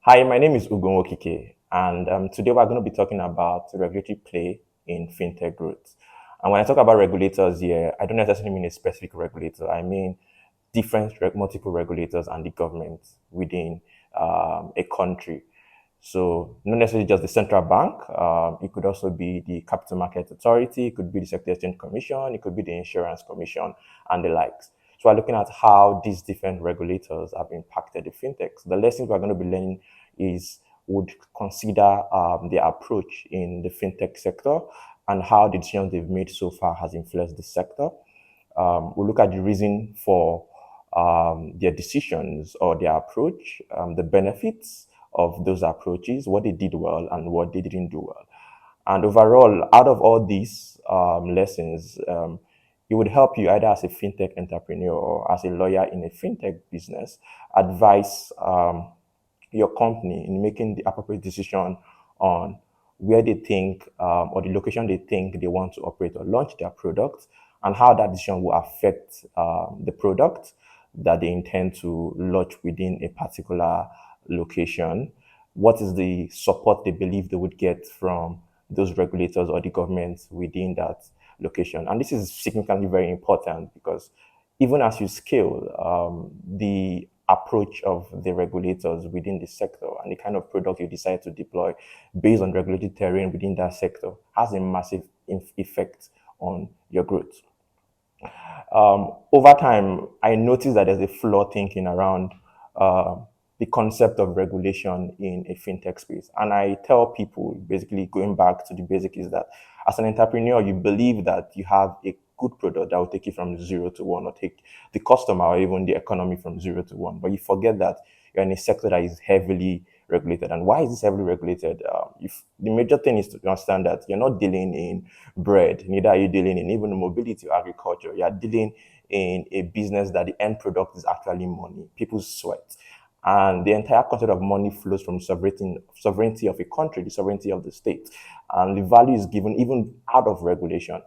Hi, my name is UGO Nwaokike, and today we're going to be talking about regulatory play in fintech growth. And when I talk about regulators here, I don't necessarily mean a specific regulator. I mean multiple regulators and the government within a country. So not necessarily just the central bank. It could also be the Capital Market Authority. It could be the Securities Exchange Commission. It could be the Insurance Commission and the likes. So we're looking at how these different regulators have impacted the fintechs. The lessons we're going to be learning is would consider their approach in the fintech sector and how the decisions they've made so far has influenced the sector. We'll look at the reason for their decisions or their approach, the benefits of those approaches, what they did well and what they didn't do well. And overall, out of all these lessons, it would help you either as a fintech entrepreneur or as a lawyer in a fintech business advise your company in making the appropriate decision on where they think or the location they think they want to operate or launch their product, and how that decision will affect the product that they intend to launch within a particular location. What is the support they believe they would get from those regulators or the government within that location? And this is significantly very important because even as you scale, the approach of the regulators within the sector and the kind of product you decide to deploy based on regulated terrain within that sector has a massive effect on your growth. Over time, I noticed that there's a flawed thinking around uh, the concept of regulation in a fintech space. And I tell people, basically going back to the basic, is that as an entrepreneur, you believe that you have a good product that will take you from zero to one or take the customer or even the economy from zero to one. But you forget that you're in a sector that is heavily regulated. And why is this heavily regulated? If the major thing is to understand that you're not dealing in bread, neither are you dealing in even mobility or agriculture. You are dealing in a business that the end product is actually money, people's sweat. And the entire concept of money flows from sovereignty of a country, the sovereignty of the state. And the value is given even out of regulation.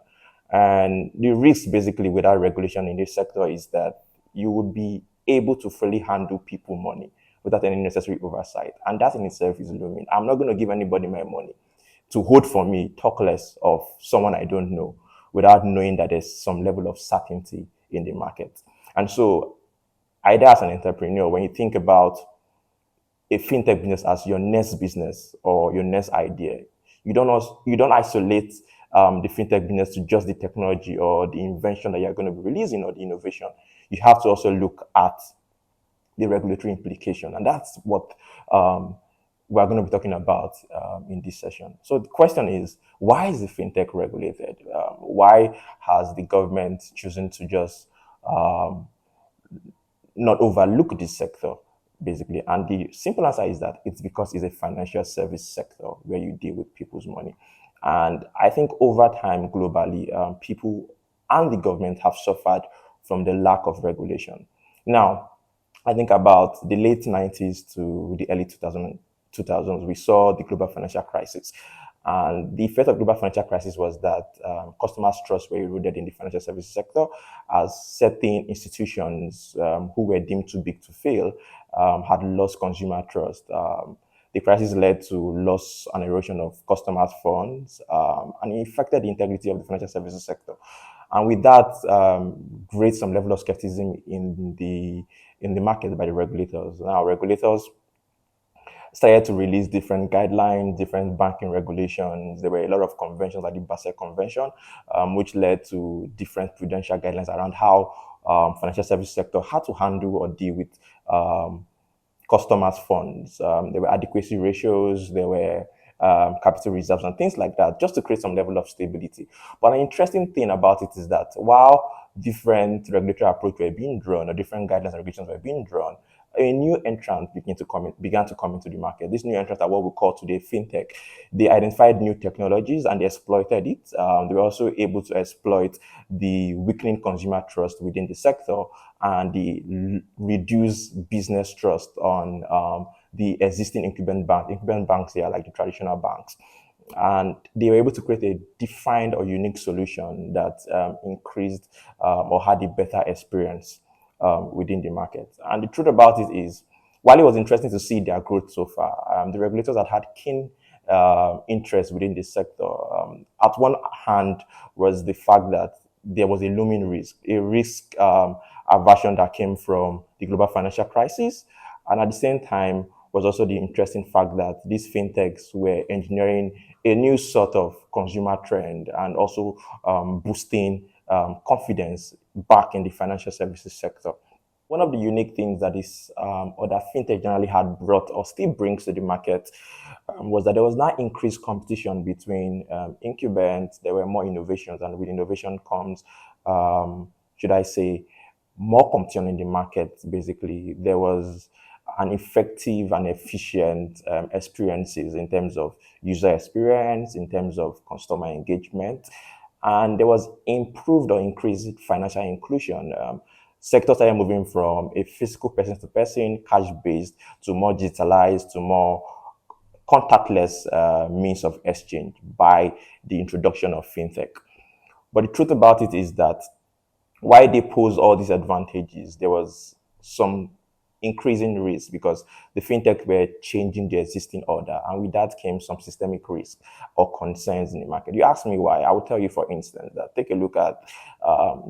And the risk basically without regulation in this sector is that you would be able to fully handle people money without any necessary oversight. And that in itself is looming. I'm not going to give anybody my money to hold for me, talk less of someone I don't know, without knowing that there's some level of certainty in the market. And so, either as an entrepreneur, when you think about a fintech business as your next business or your next idea, you don't isolate the fintech business to just the technology or the invention that you're going to be releasing or the innovation. You have to also look at the regulatory implication. And that's what we're going to be talking about in this session. So the question is, why is the fintech regulated? Why has the government chosen to just not overlook this sector, basically? And the simple answer is that it's because it's a financial service sector where you deal with people's money. And I think over time, globally, people and the government have suffered from the lack of regulation. Now, I think about the late 90s to the early 2000s, we saw the global financial crisis. And the effect of global financial crisis was that customers' trust were eroded in the financial services sector as certain institutions who were deemed too big to fail had lost consumer trust. The crisis led to loss and erosion of customers' funds, and it affected the integrity of the financial services sector. And with that, creates some level of skepticism in the market by the regulators. Now, regulators started to release different guidelines, different banking regulations. There were a lot of conventions like the Basel Convention, which led to different prudential guidelines around how financial service sector had to handle or deal with customers' funds. There were adequacy ratios, there were capital reserves and things like that, just to create some level of stability. But an interesting thing about it is that while different regulatory approaches were being drawn or different guidelines and regulations were being drawn, a new entrant began to come into the market. This new entrant are what we call today fintech. They identified new technologies and they exploited it. They were also able to exploit the weakening consumer trust within the sector and the reduced business trust on the existing incumbent bank. Incumbent banks here are like the traditional banks. And they were able to create a defined or unique solution that increased or had a better experience within the market. And the truth about it is, while it was interesting to see their growth so far, the regulators had keen interest within the sector. At one hand was the fact that there was a looming risk, a risk aversion that came from the global financial crisis, and at the same time was also the interesting fact that these fintechs were engineering a new sort of consumer trend and also boosting confidence back in the financial services sector. One of the unique things that is or that fintech generally had brought or still brings to the market was that there was now increased competition between incumbents. There were more innovations, and with innovation comes, should I say, more competition in the market. Basically, there was an effective and efficient experiences in terms of user experience, in terms of customer engagement, and there was improved or increased financial inclusion. Sectors started moving from a physical person to person, cash based, to more digitalized, to more contactless means of exchange by the introduction of fintech. But the truth about it is that why they pose all these advantages, there was some increasing risk because the fintech were changing the existing order, and with that came some systemic risk or concerns in the market. You ask me why, I will tell you. For instance, that take a look at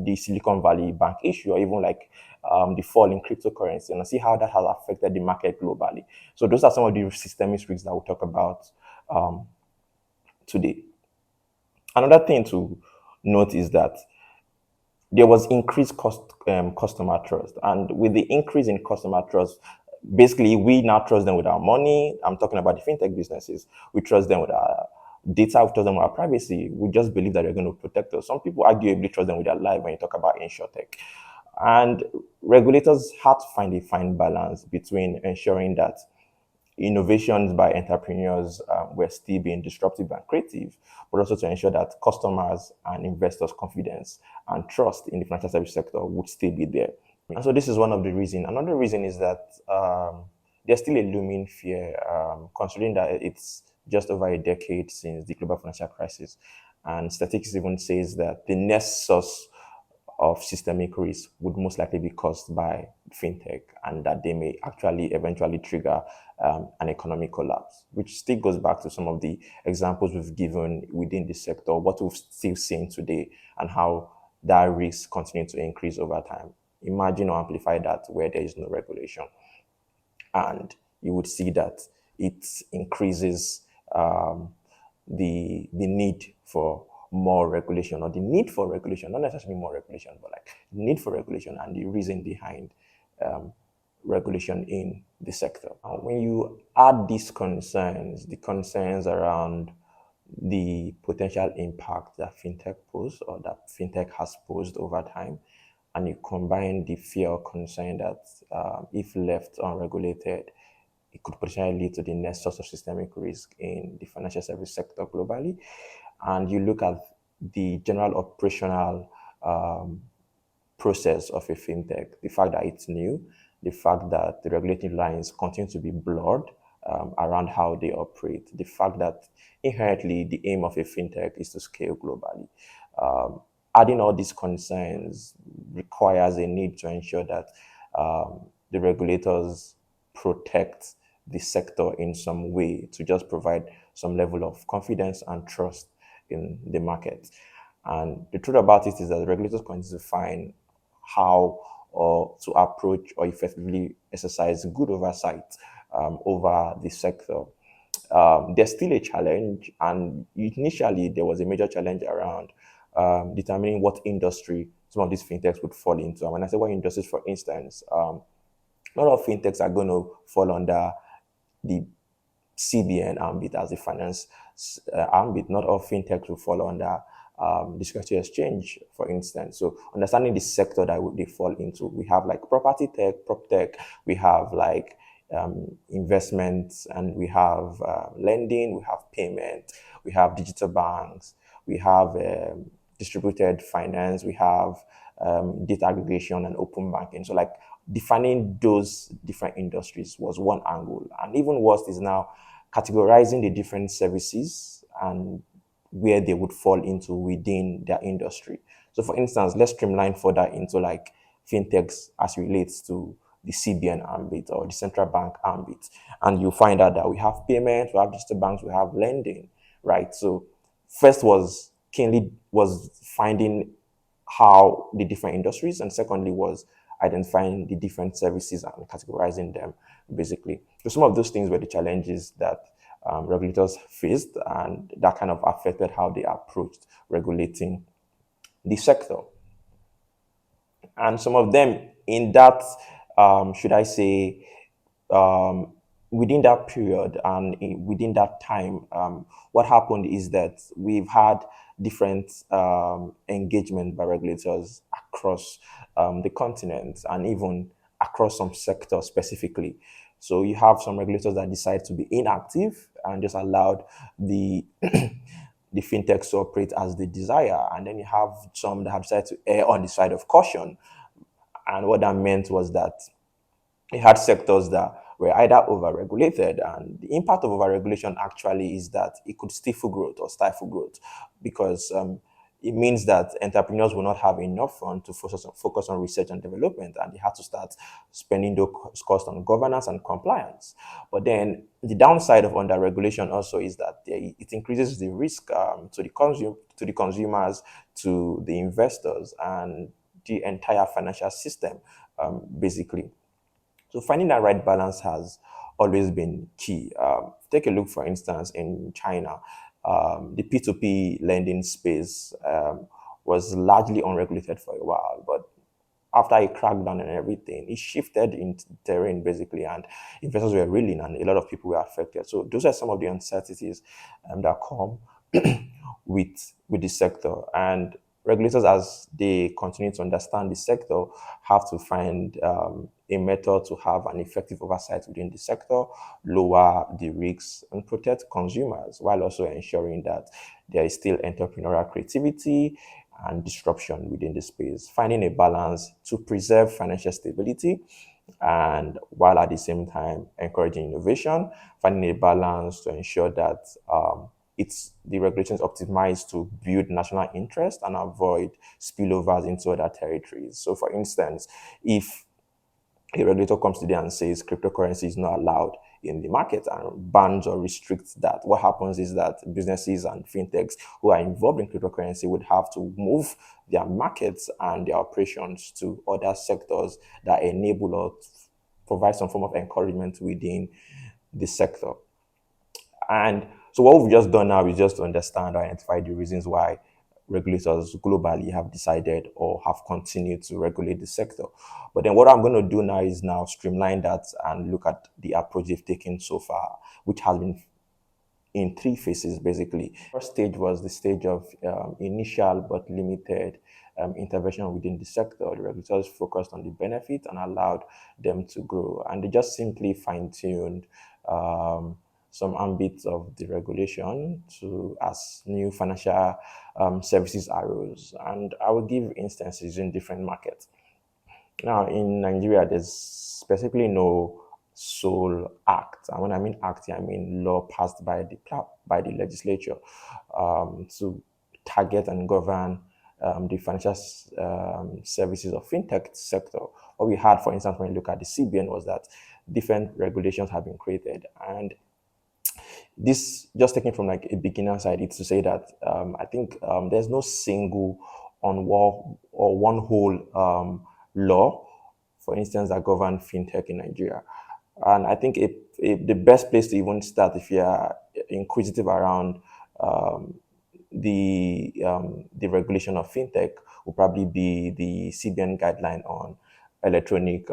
the Silicon Valley Bank issue, or even like the fall in cryptocurrency, and see how that has affected the market globally. So those are some of the systemic risks that we'll talk about today. Another thing to note is that there was increased customer trust. And with the increase in customer trust, basically, we now trust them with our money. I'm talking about the fintech businesses. We trust them with our data, we trust them with our privacy. We just believe that they're going to protect us. Some people arguably trust them with their life when you talk about insurtech. And regulators had to find a fine balance between ensuring that innovations by entrepreneurs were still being disruptive and creative, but also to ensure that customers and investors' confidence and trust in the financial service sector would still be there. And so this is one of the reasons. Another reason is that there's still a looming fear, considering that it's just over a decade since the global financial crisis. And statistics even says that the next source of systemic risk would most likely be caused by fintech, and that they may actually eventually trigger an economic collapse, which still goes back to some of the examples we've given within the sector, what we've still seen today, and how that risk continues to increase over time. Imagine or amplify that where there is no regulation, and you would see that it increases the need for more regulation, or the need for regulation, not necessarily more regulation, but like need for regulation and the reason behind regulation in the sector. When you add these concerns, the concerns around the potential impact that fintech poses or that fintech has posed over time, and you combine the fear or concern that if left unregulated, it could potentially lead to the next source of systemic risk in the financial service sector globally, and you look at the general operational process of a fintech, the fact that it's new, the fact that the regulatory lines continue to be blurred around how they operate, the fact that inherently the aim of a fintech is to scale globally. Adding all these concerns requires a need to ensure that the regulators protect the sector in some way to just provide some level of confidence and trust in the market. And the truth about it is that the regulators continue to find how or to approach or effectively exercise good oversight over the sector. There's still a challenge, and initially there was a major challenge around determining what industry some of these fintechs would fall into. And when I say what industries, for instance, not all fintechs are going to fall under the CBN ambit as a finance ambit. Not all fintechs will fall under the security exchange, for instance. So understanding the sector that they fall into, we have like property tech, prop tech, we have like investments, and we have lending, we have payment, we have digital banks, we have distributed finance, we have data aggregation and open banking. So like defining those different industries was one angle. And even worse is now categorizing the different services and where they would fall into within their industry. So for instance, let's streamline further into like fintechs as relates to the CBN ambit or the central bank ambit. And you find out that we have payments, we have digital banks, we have lending, right? So first was keenly was finding how the different industries, and secondly was identifying the different services and categorizing them, basically. So some of those things were the challenges that regulators faced, and that kind of affected how they approached regulating the sector. And some of them in that, should I say, um, within that period and within that time, what happened is that we've had different engagement by regulators across the continent and even across some sectors specifically. So you have some regulators that decide to be inactive and just allowed the the fintechs to operate as they desire, and then you have some that have decided to err on the side of caution. And what that meant was that it had sectors that were either over-regulated, and the impact of over-regulation actually is that it could stifle growth or stifle growth, because it means that entrepreneurs will not have enough funds to focus on research and development, and they have to start spending those costs on governance and compliance. But then the downside of under-regulation also is that it increases the risk to the consumers, to the investors, and the entire financial system, basically. So finding that right balance has always been key. Take a look, for instance, in China, the P2P lending space was largely unregulated for a while, but after a crackdown and everything, it shifted into terrain basically, and investors were reeling, and a lot of people were affected. So those are some of the uncertainties that come with the sector. And regulators, as they continue to understand the sector, have to find a method to have an effective oversight within the sector, lower the risks, and protect consumers, while also ensuring that there is still entrepreneurial creativity and disruption within the space. Finding a balance to preserve financial stability, and while at the same time encouraging innovation, finding a balance to ensure that it's the regulations optimized to build national interest and avoid spillovers into other territories. So, for instance, if a regulator comes today and says cryptocurrency is not allowed in the market and bans or restricts that, what happens is that businesses and fintechs who are involved in cryptocurrency would have to move their markets and their operations to other sectors that enable or provide some form of encouragement within the sector. And so what we've just done now is just to understand or identify the reasons why regulators globally have decided or have continued to regulate the sector. But then what I'm going to do now is now streamline that and look at the approach they've taken so far, which has been in three phases basically. First stage was the stage of initial but limited intervention within the sector. The regulators focused on the benefit and allowed them to grow, and they just simply fine-tuned some ambits of the regulation to as new financial services arose. And I will give instances in different markets. Now, in Nigeria, there's specifically no sole act. And when I mean act, I mean law passed by the legislature to target and govern the financial services of fintech sector. What we had, for instance, when you look at the CBN, was that different regulations have been created, and this just taken from like a beginner side, it's to say that I think there's no single on wall or one whole law, for instance, that govern fintech in Nigeria. And I think the best place to even start, if you're inquisitive around the regulation of fintech, will probably be the CBN guideline on electronic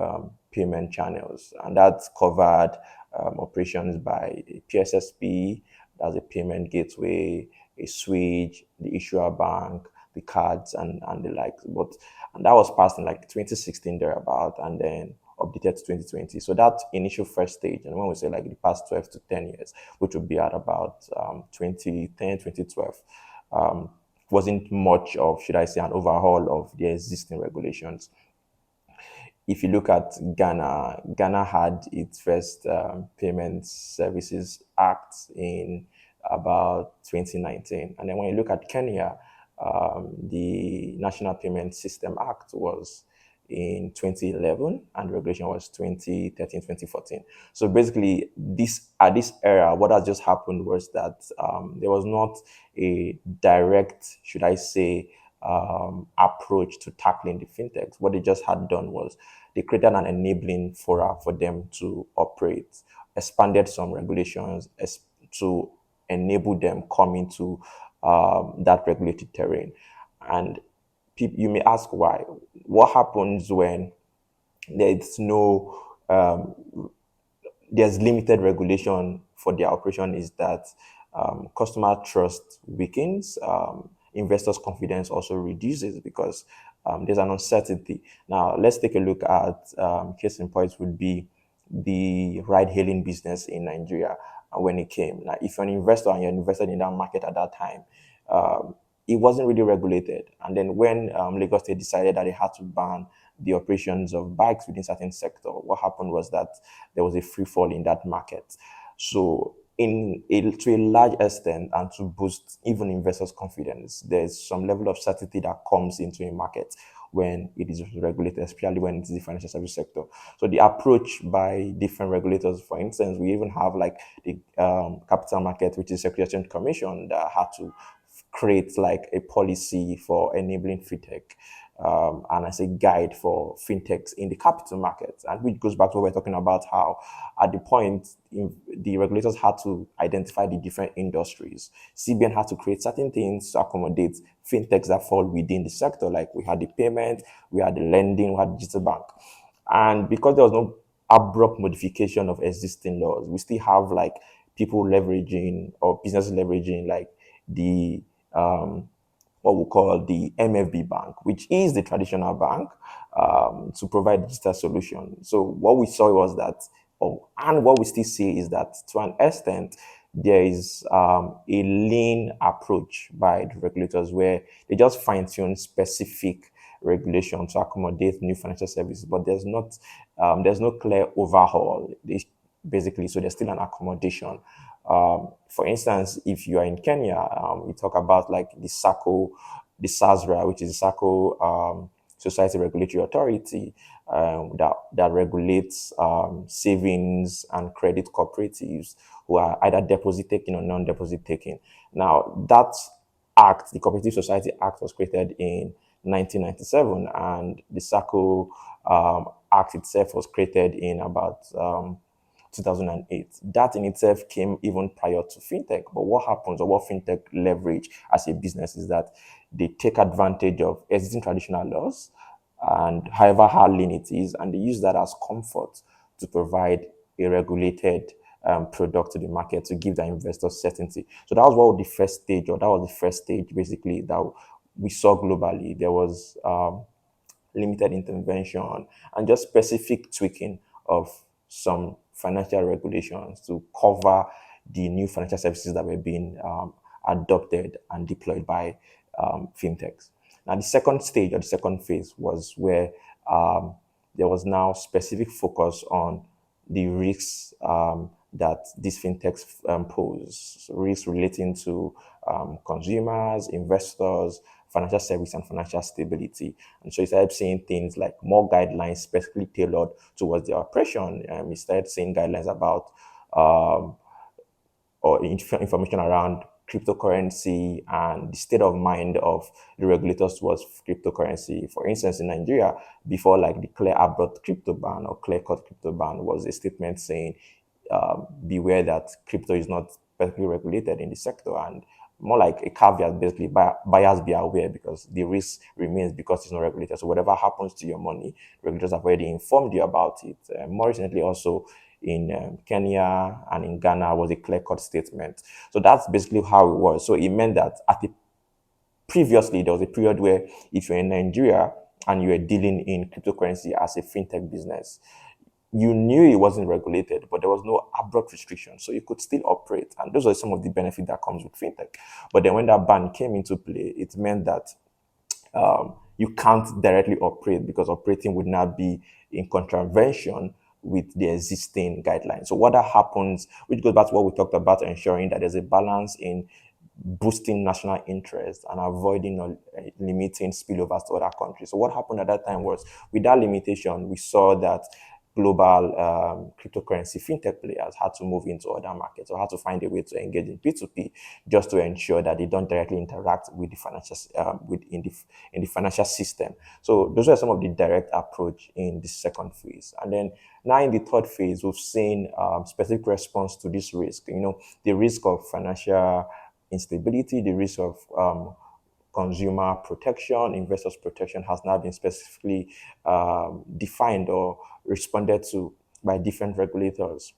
payment channels, and that's covered operations by a PSSP, that's a payment gateway, a switch, the issuer bank, the cards, and the like. And that was passed in like 2016 thereabout, and then updated to 2020. So that initial first stage, and when we say like the past 12 to 10 years, which would be at about 2010, 2012, wasn't much of, should I say, an overhaul of the existing regulations. If you look at Ghana, Ghana had its first Payment Services Act in about 2019. And then when you look at Kenya, the National Payment System Act was in 2011, and the regulation was 2013, 2014. So basically, this at this era, what has just happened was that there was not a direct, should I say, approach to tackling the fintechs. What they just had done was they created an enabling fora for them to operate, expanded some regulations to enable them come into that regulated terrain. And you may ask why. What happens when there's no there's limited regulation for their operation is that customer trust weakens, investors' confidence also reduces because there's an uncertainty. Now, let's take a look at case in point would be the ride-hailing business in Nigeria when it came. Now, if you're an investor and you're invested in that market at that time, it wasn't really regulated. And then when Lagos State decided that they had to ban the operations of bikes within certain sector, what happened was that there was a free fall in that market. So to a large extent, and to boost even investors' confidence, there's some level of certainty that comes into a market when it is regulated, especially when it's the financial service sector. So the approach by different regulators, for instance, we even have like the capital market, which is Securities and Commission, that had to create like a policy for enabling fintech, and as a guide for fintechs in the capital markets, and which goes back to what we're talking about, how at the point the regulators had to identify the different industries. CBN had to create certain things to accommodate fintechs that fall within the sector, like we had the payment, we had the lending, we had digital bank. And because there was no abrupt modification of existing laws, we still have like people leveraging or businesses leveraging like the what we call the MFB bank, which is the traditional bank, to provide digital solution. So what we saw was that, and what we still see is that to an extent, there is a lean approach by the regulators where they just fine tune specific regulation to accommodate new financial services, but there's no clear overhaul. Basically, so there's still an accommodation. For instance, if you are in Kenya, we talk about like the SASRA, which is the SACCO Society Regulatory Authority, that regulates savings and credit cooperatives who are either deposit taking or non-deposit taking. Now, that act, the Cooperative Society Act, was created in 1997, and the SACCO Act itself was created in about 2008. That in itself came even prior to fintech. But what happens, or what fintech leverage as a business, is that they take advantage of existing traditional laws, and however hard lean it is, and they use that as comfort to provide a regulated product to the market to give the investors certainty. So that was what the first stage, or that was the first stage basically that we saw globally. There was limited intervention and just specific tweaking of some financial regulations to cover the new financial services that were being adopted and deployed by fintechs. Now, the second stage, or the second phase, was where there was now specific focus on the risks that these fintechs pose, so risks relating to consumers, investors, financial service, and financial stability. And so you started seeing things like more guidelines specifically tailored towards the operation. We started seeing guidelines about or information around cryptocurrency and the state of mind of the regulators towards cryptocurrency. For instance, in Nigeria, before like the clear abrupt crypto ban or clear cut crypto ban was a statement saying, beware that crypto is not perfectly regulated in the sector, and more like a caveat, basically, buyers be aware because the risk remains because it's not regulated. So whatever happens to your money, regulators have already informed you about it. More recently, also in Kenya and in Ghana, was a clear-cut statement. So that's basically how it was. So it meant that previously there was a period where if you're in Nigeria and you were dealing in cryptocurrency as a fintech business, you knew it wasn't regulated, but there was no abrupt restriction, so you could still operate. And those are some of the benefits that comes with fintech. But then when that ban came into play, it meant that you can't directly operate because operating would not be in contravention with the existing guidelines. So what that happens, which goes back to what we talked about, ensuring that there's a balance in boosting national interest and avoiding or limiting spillovers to other countries. So what happened at that time was, with that limitation, we saw that global cryptocurrency fintech players had to move into other markets or had to find a way to engage in P2P just to ensure that they don't directly interact with the financial in the financial system. So those are some of the direct approach in the second phase. And then now in the third phase, we've seen specific response to this risk. The risk of financial instability, the risk of consumer protection, investors protection has now been specifically defined or responded to by different regulators.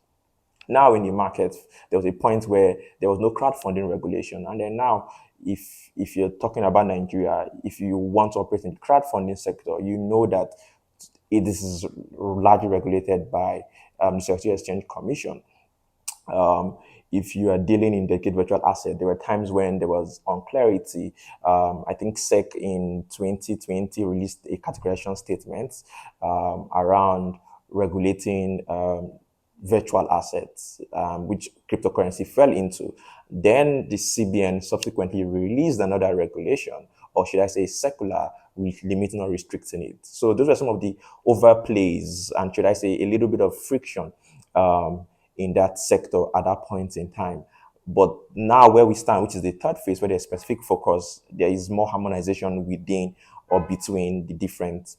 Now in the market, there was a point where there was no crowdfunding regulation, and then now, if you're talking about Nigeria, if you want to operate in the crowdfunding sector, you know that this is largely regulated by the Securities Exchange Commission. Um, if you are dealing in dedicated virtual asset, there were times when there was unclarity. I think SEC in 2020 released a categorization statement around regulating virtual assets, which cryptocurrency fell into. Then the CBN subsequently released another regulation, or should I say circular, with limiting or restricting it. So those are some of the overplays and, should I say, a little bit of friction in that sector at that point in time. But now where we stand, which is the third phase, where there's specific focus, there is more harmonization within or between the different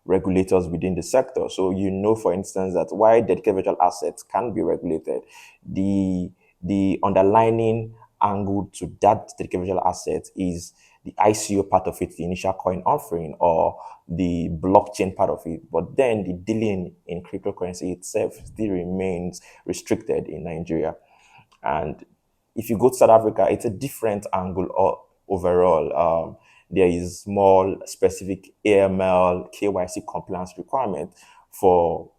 regulators within the sector. So for instance, that why dedicated virtual assets can be regulated, the underlining angle to that dedicated virtual asset is the ICO part of it, the initial coin offering, or the blockchain part of it. But then the dealing in cryptocurrency itself still remains restricted in Nigeria. And if you go to South Africa, it's a different angle overall. There is more specific AML, KYC compliance requirement for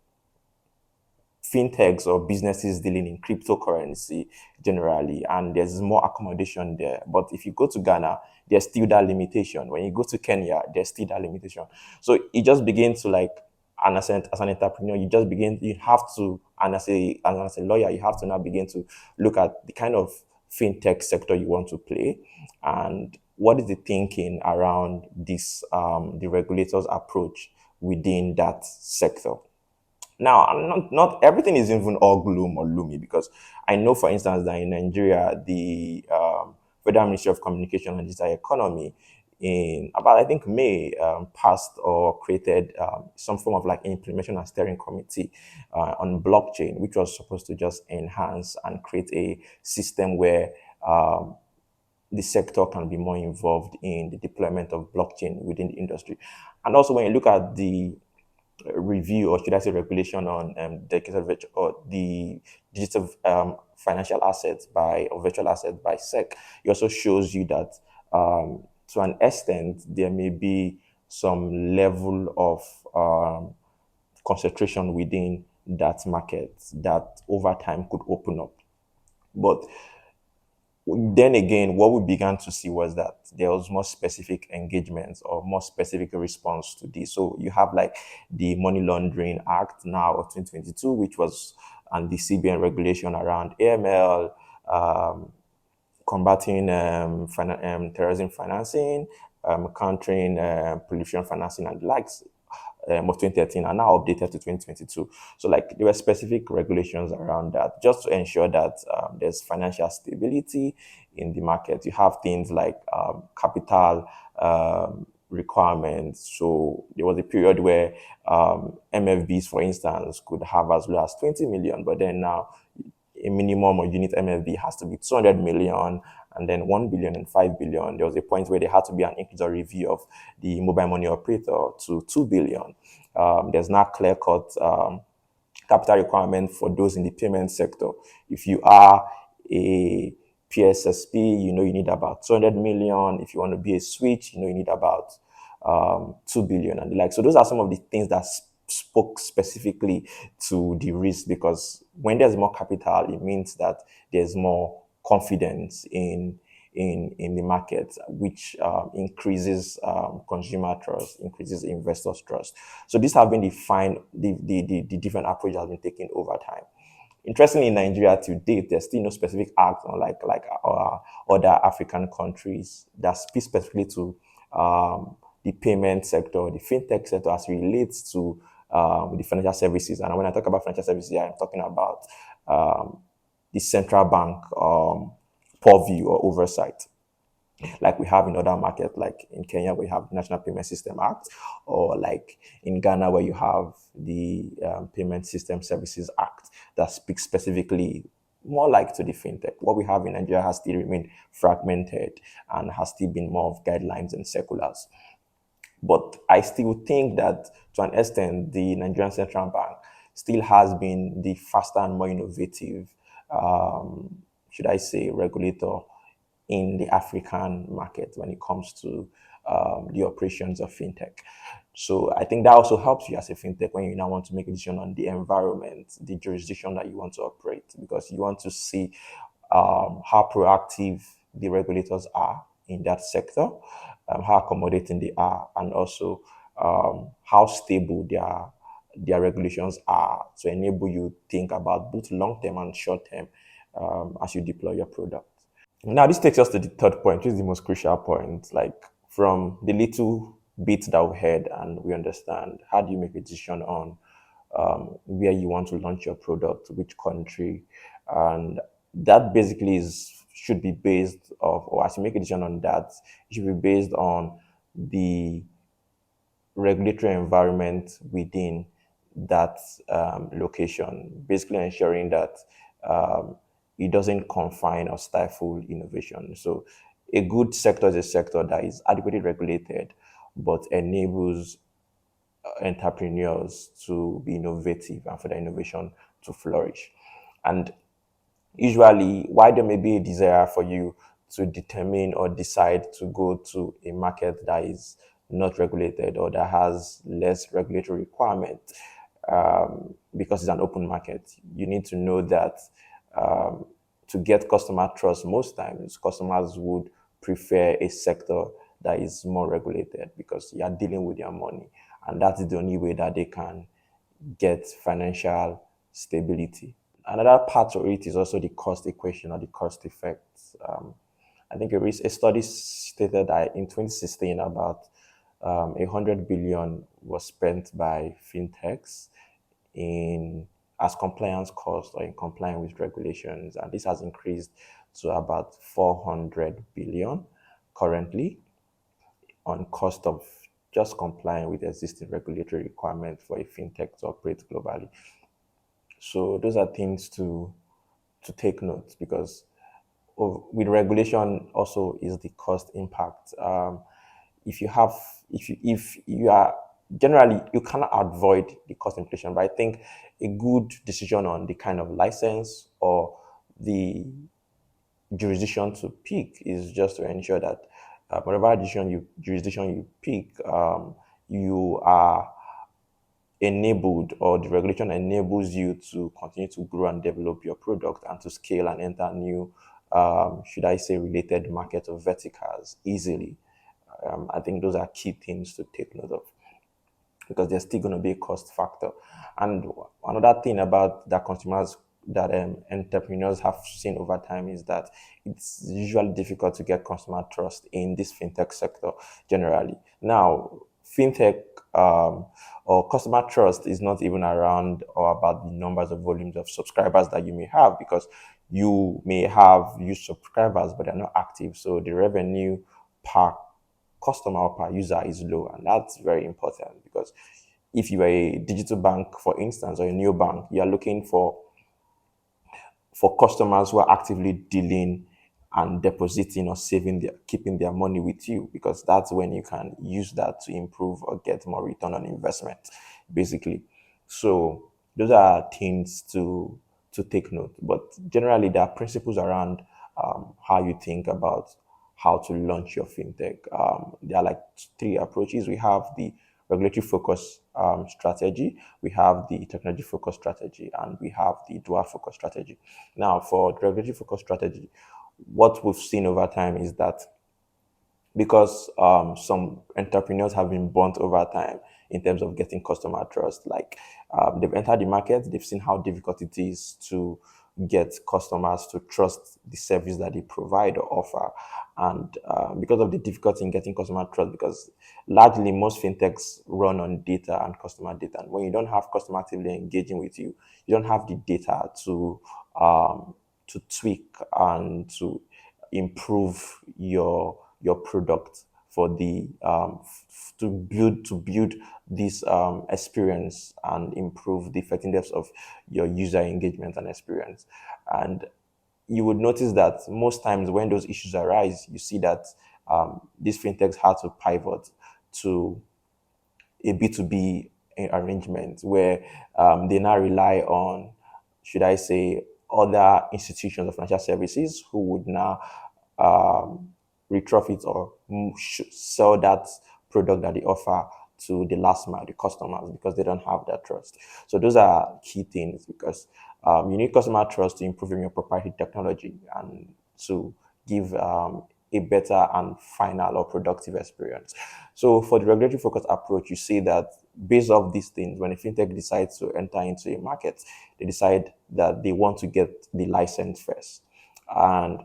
fintechs or businesses dealing in cryptocurrency generally, and there's more accommodation there. But if you go to Ghana, there's still that limitation. When you go to Kenya, there's still that limitation. So it just begins to, like, and as an entrepreneur, you have to, and as a lawyer, you have to now begin to look at the kind of fintech sector you want to play, and what is the thinking around this, the regulators' approach within that sector. Now, not everything is even all gloom or gloomy, because I know, for instance, that in Nigeria, the Federal Ministry of Communication and Digital Economy, in about, I think, May, passed or created some form of, like, implementation and steering committee on blockchain, which was supposed to just enhance and create a system where the sector can be more involved in the deployment of blockchain within the industry. And also, when you look at the review, or should I say regulation, on the digital financial assets or virtual assets by SEC, it also shows you that to an extent there may be some level of concentration within that market that over time could open up. But then again, what we began to see was that there was more specific engagement or more specific response to this. So you have, like, the Money Laundering Act now of 2022, which was, and the CBN regulation around AML, combating terrorism financing, countering pollution financing and the likes, of 2013, are now updated to 2022. So, like, there were specific regulations around that just to ensure that there's financial stability in the market. You have things like capital requirements. So there was a period where MFBs, for instance, could have as low as 20 million, but then now a minimum or unit MFB has to be 200 million, and then 1 billion and 5 billion. There was a point where there had to be an increase or review of the mobile money operator to 2 billion. There's now clear-cut capital requirement for those in the payment sector. If you are a PSSP, you need about 200 million. If you want to be a switch, you need about 2 billion and the like. So those are some of the things that spoke specifically to the risk, because when there's more capital, it means that there's more confidence in the market, which increases consumer trust, increases investors' trust. So these have been the different approaches have been taken over time. Interestingly, in Nigeria to date, there's still no specific act on other African countries that speak specifically to the payment sector, the fintech sector, as it relates to the financial services. And when I talk about financial services, I'm talking about the central bank purview or oversight, like we have in other markets, like in Kenya, where you have National Payment System Act, or like in Ghana, where you have the Payment System Services Act that speaks specifically more like to the fintech. What we have in Nigeria has still remained fragmented and has still been more of guidelines and circulars. But I still think that to an extent, the Nigerian Central Bank still has been the faster and more innovative, should I say, regulator in the African market when it comes to the operations of fintech. So I think that also helps you as a fintech when you now want to make a decision on the environment, the jurisdiction that you want to operate, because you want to see how proactive the regulators are in that sector, how accommodating they are, and also how stable their regulations are to enable you think about both long term and short term as you deploy your product. Now, this takes us to the third point, which is the most crucial point. Like from the little bit that we heard and we understand, how do you make a decision on where you want to launch your product, which country, and that basically should be based off, or as you make a decision on that, it should be based on the regulatory environment within that location, basically ensuring that it doesn't confine or stifle innovation. So, a good sector is a sector that is adequately regulated but enables entrepreneurs to be innovative and for the innovation to flourish. And usually, why there may be a desire for you to determine or decide to go to a market that is not regulated or that has less regulatory requirement, because it's an open market, you need to know that to get customer trust, most times customers would prefer a sector that is more regulated because you are dealing with their money, and that is the only way that they can get financial stability. Another part of it is also the cost equation or the cost effects. I think a study stated that in 2016, about 100 billion was spent by fintechs in as compliance cost or in complying with regulations, and this has increased to about 400 billion currently on cost of just complying with existing regulatory requirements for a fintech to operate globally. So those are things to take note, because with regulation also is the cost impact. If you are generally, you cannot avoid the cost inflation, but I think a good decision on the kind of license or the jurisdiction to pick is just to ensure that whatever jurisdiction you pick, you are enabled, or the regulation enables you to continue to grow and develop your product and to scale and enter new, should I say, related market or verticals easily. I think those are key things to take note of, because there's still going to be a cost factor. And another thing about that consumers, that entrepreneurs have seen over time, is that it's usually difficult to get customer trust in this fintech sector generally. Now, fintech or customer trust is not even around or about the numbers of volumes of subscribers that you may have, because you may have used subscribers but they're not active. So the revenue per customer or per user is low, and that's very important, because if you are a digital bank, for instance, or a new bank, you are looking for customers who are actively dealing and depositing or keeping their money with you, because that's when you can use that to improve or get more return on investment, basically. So those are things to take note. But generally, there are principles around how you think about how to launch your fintech. There are like three approaches. We have the regulatory focus strategy, we have the technology focus strategy, and we have the dual focus strategy. Now, for the regulatory focus strategy, what we've seen over time is that because some entrepreneurs have been burnt over time in terms of getting customer trust. Like they've entered the market, they've seen how difficult it is to get customers to trust the service that they provide or offer. And because of the difficulty in getting customer trust, because largely most fintechs run on data and customer data. And when you don't have customer actively engaging with you, you don't have the data to tweak and to improve your product for the to build this experience and improve the effectiveness of your user engagement and experience. And you would notice that most times when those issues arise, you see that these fintechs had to pivot to a B2B arrangement where they now rely on, should I say, other institutions of financial services who would now um, retrofit or sell that product that they offer to the last mile, the customers, because they don't have that trust. So those are key things because you need customer trust to improve your proprietary technology and to give a better and final or productive experience. So for the regulatory focused approach, you see that based off these things, when a fintech decides to enter into a market, they decide that they want to get the license first. And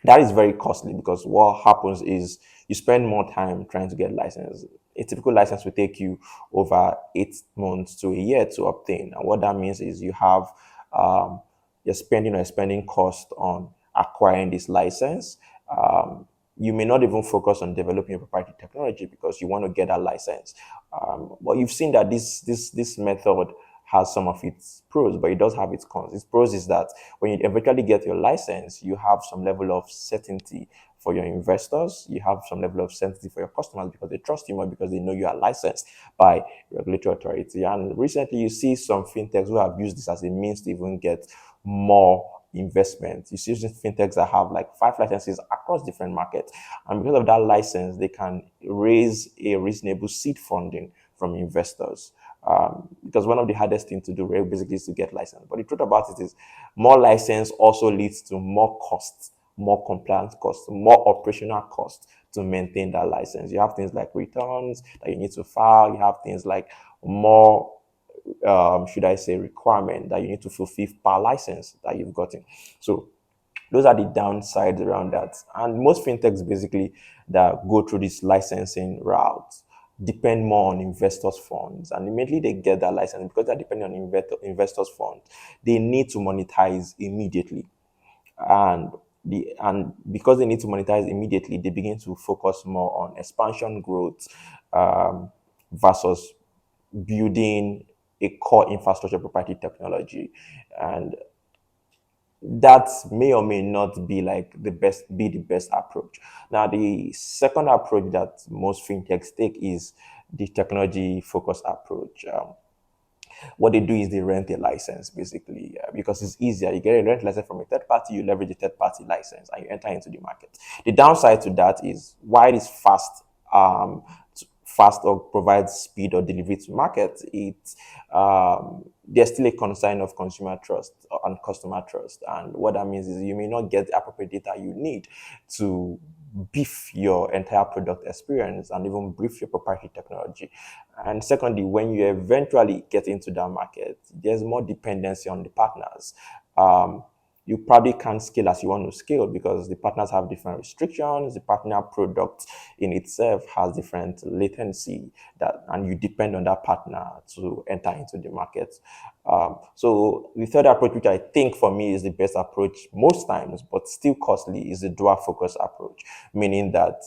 that is very costly because what happens is you spend more time trying to get license. A typical license will take you over 8 months to a year to obtain. And what that means is you have um, you're spending or spending cost on acquiring this license. You may not even focus on developing a proprietary technology because you want to get that license. But you've seen that this method has some of its pros, but it does have its cons. Its pros is that when you eventually get your license, you have some level of certainty for your investors. You have some level of certainty for your customers because they trust you more because they know you are licensed by regulatory authority. And recently, you see some fintechs who have used this as a means to even get more investment. You see fintechs that have like 5 licenses across different markets. And because of that license, they can raise a reasonable seed funding from investors. Because one of the hardest things to do basically is to get license. But the truth about it is more license also leads to more costs, more compliance costs, more operational costs to maintain that license. You have things like returns that you need to file. You have things like more should I say, requirement that you need to fulfill per license that you've gotten. So those are the downsides around that. And most fintechs basically that go through this licensing route depend more on investors' funds. And immediately they get that license because they're depending on investors' funds. They need to monetize immediately. And because they need to monetize immediately, they begin to focus more on expansion growth versus building a core infrastructure proprietary technology. And that may or may not be the best approach. Now, the second approach that most fintechs take is the technology focused approach. What they do is they rent a license basically because it's easier. You get a rent license from a third party, you leverage a third party license, and you enter into the market. The downside to that is while it's fast or provides speed or delivery to market, there's still a concern of consumer trust and customer trust. And what that means is you may not get the appropriate data you need to beef your entire product experience and even brief your proprietary technology. And secondly, when you eventually get into that market, there's more dependency on the partners. You probably can't scale as you want to scale because the partners have different restrictions. The partner product in itself has different latency and you depend on that partner to enter into the market. So the third approach, which I think for me is the best approach most times, but still costly, is the dual focus approach, meaning that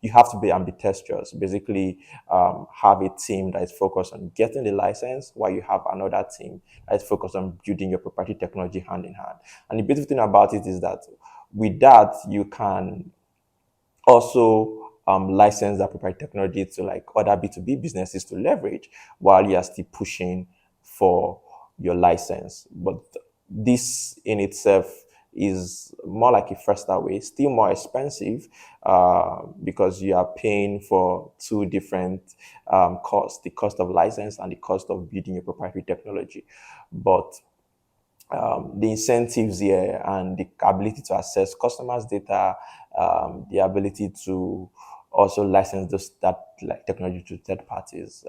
you have to be ambidextrous. Basically, have a team that is focused on getting the license, while you have another team that is focused on building your proprietary technology hand in hand. And the beautiful thing about it is that with that, you can also license that proprietary technology to like other B2B businesses to leverage while you are still pushing for your license. But this in itself is more like a first way, still more expensive because you are paying for two different costs, the cost of license and the cost of building your proprietary technology. But the incentives here and the ability to access customers' data, the ability to also license that like technology to third parties,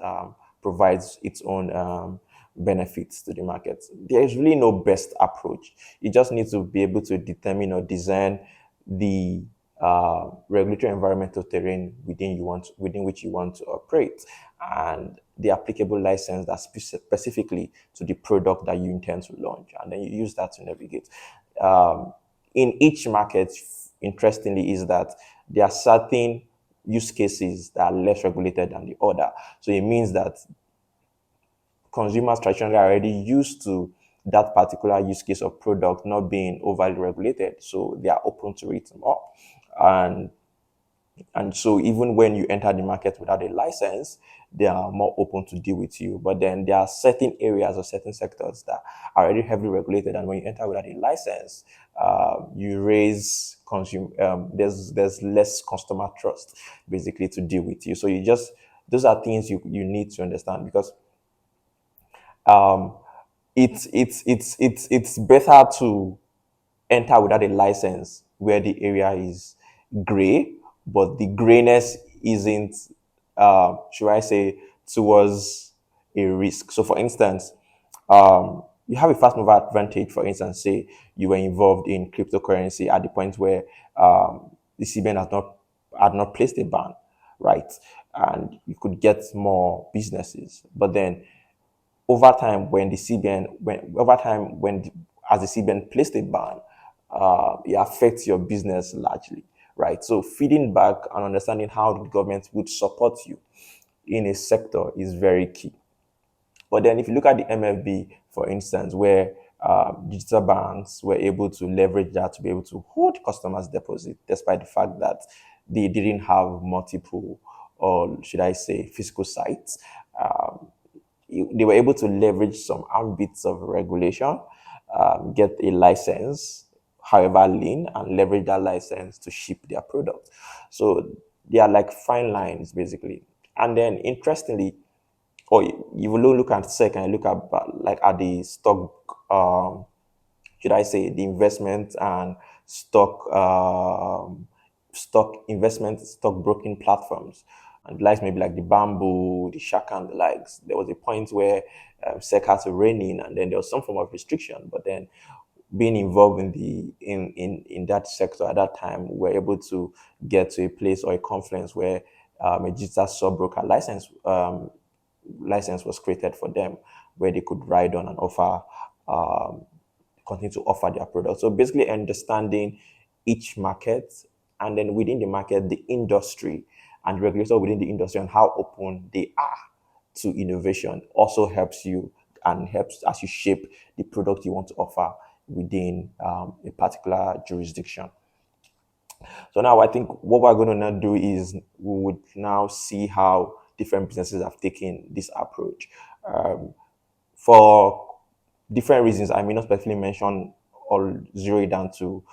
provides its own benefits to the market. There is really no best approach. You just need to be able to determine or design the regulatory environmental terrain within which you want to operate, and the applicable license that specifically to the product that you intend to launch, and then you use that to navigate. Um, in each market, interestingly, is that there are certain use cases that are less regulated than the other. So it means that consumers traditionally are already used to that particular use case of product not being overly regulated, so they are open to it more. And so even when you enter the market without a license, they are more open to deal with you. But then there are certain areas or certain sectors that are already heavily regulated, and when you enter without a license, you raise consume. There's less customer trust basically to deal with you. So you just those are things you need to understand, because um, it's better to enter without a license where the area is gray, but the grayness isn't, should I say, towards a risk. So, for instance, you have a fast mover advantage. For instance, say you were involved in cryptocurrency at the point where the CBN had not placed a ban, right? And you could get more businesses, but then over time when the CBN when over time when the, as the CBN placed a ban, it affects your business largely, right? So feeding back and understanding how the government would support you in a sector is very key. But then if you look at the MFB, for instance, where digital banks were able to leverage that to be able to hold customers' deposit, despite the fact that they didn't have multiple, or should I say, physical sites. Um, they were able to leverage some ambits of regulation, get a license, however lean, and leverage that license to ship their product. So they are like fine lines, basically. And then, interestingly, or you will look at SEC and look at like at the stock, should I say, the investment and stock investment, stock broking platforms, and the likes, maybe like the Bamboo, the Shaka, and the likes. There was a point where SEC had to rein in, and then there was some form of restriction. But then, being involved in in that sector at that time, we were able to get to a place or a conference where a digital sub broker license was created for them, where they could ride on and offer, um, continue to offer their products. So basically, understanding each market, and then within the market, the industry and regulator within the industry, and how open they are to innovation also helps you, and helps as you shape the product you want to offer within a particular jurisdiction. So now I think what we're going to now do is we would now see how different businesses have taken this approach. For different reasons, I may not specifically mention or zero it down to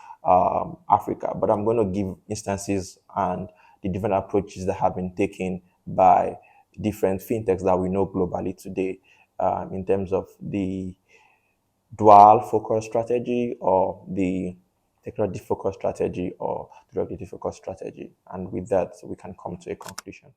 Africa, but I'm going to give instances and the different approaches that have been taken by different fintechs that we know globally today, in terms of the dual focus strategy, or the technology focus strategy, or the regulatory focus strategy. And with that, we can come to a conclusion.